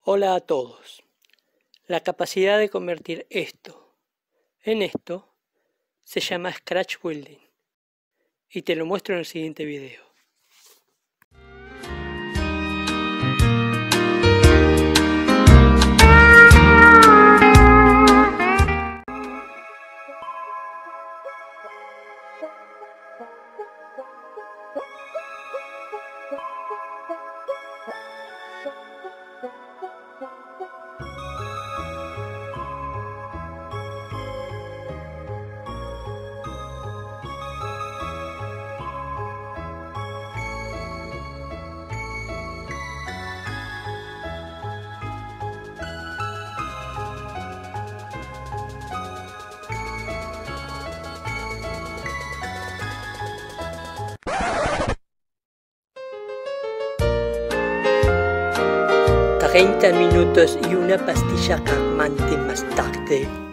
Hola a todos. La capacidad de convertir esto en esto se llama Scratch Building y te lo muestro en el siguiente video. «30 minutos y una pastilla calmante más tarde».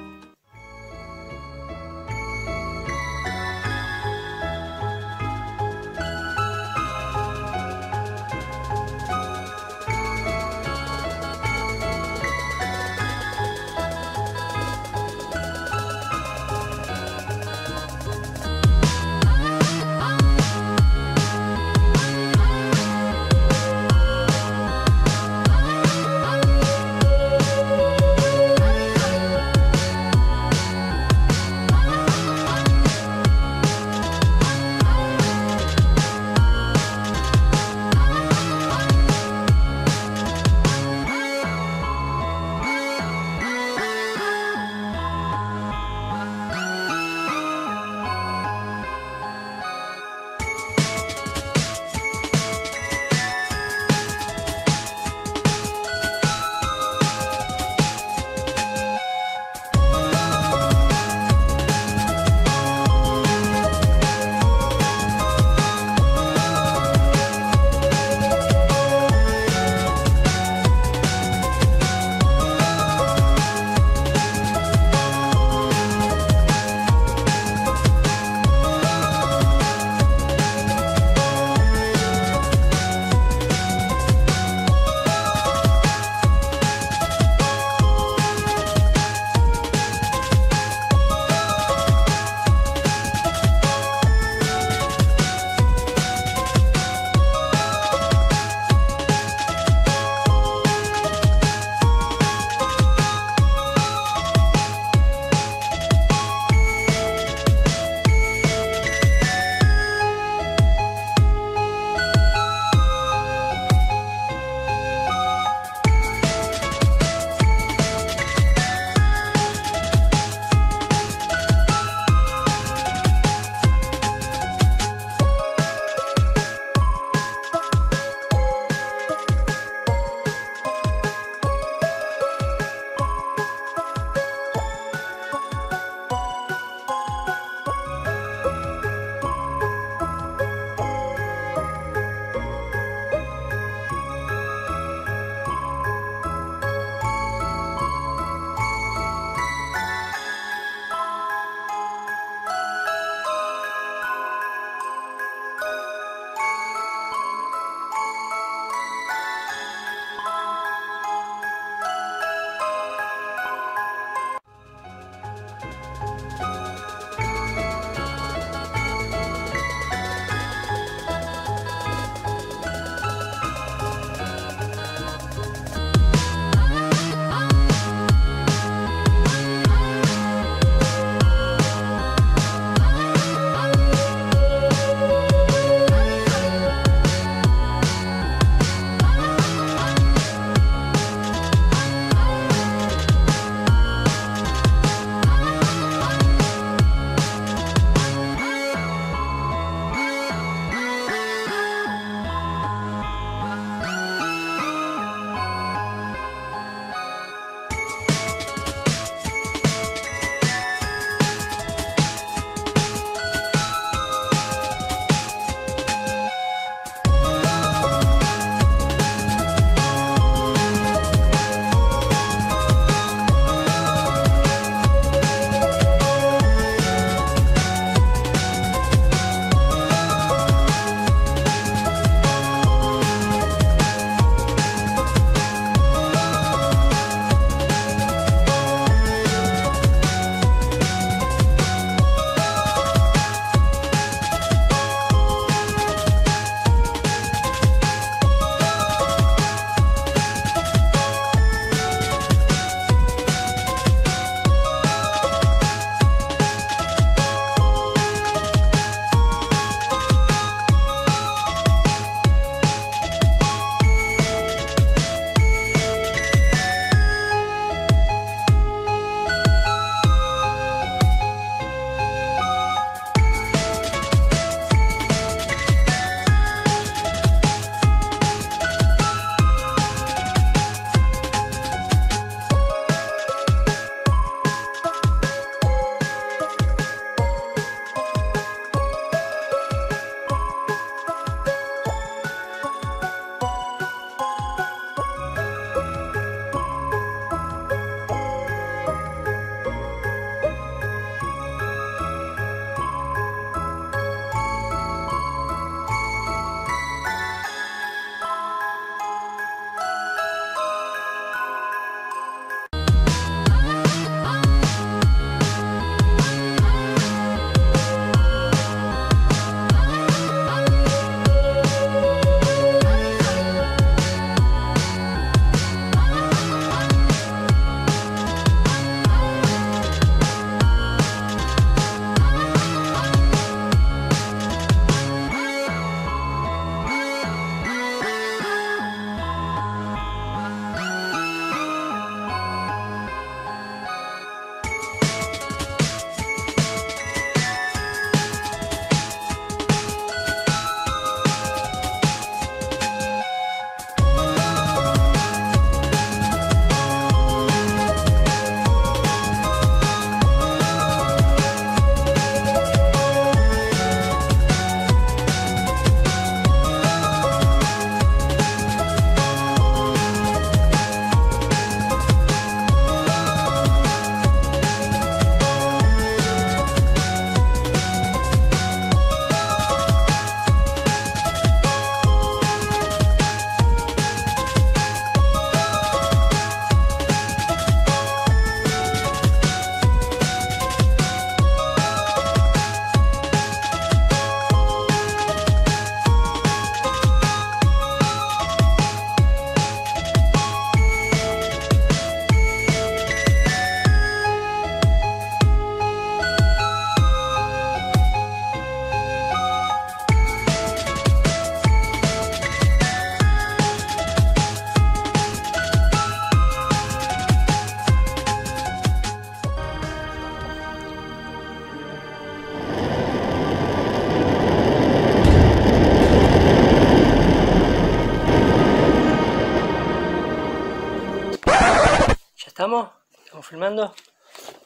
¿Estamos? ¿Estamos filmando?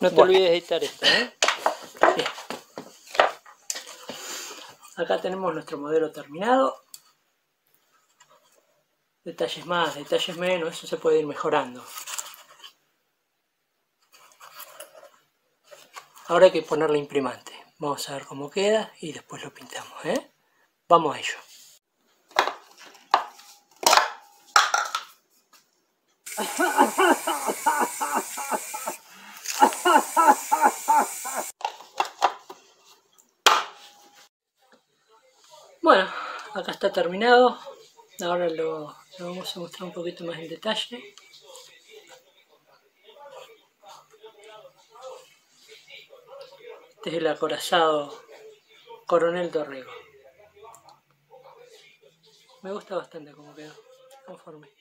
No te olvides de editar esto, ¿eh? Bien. Acá tenemos nuestro modelo terminado. Detalles más, detalles menos, eso se puede ir mejorando. Ahora hay que ponerle imprimante. Vamos a ver cómo queda y después lo pintamos, ¿eh? Vamos a ello. Bueno, acá está terminado. Ahora lo vamos a mostrar un poquito más en detalle. Este es el acorazado Coronel Dorrego. Me gusta bastante cómo quedó, conforme.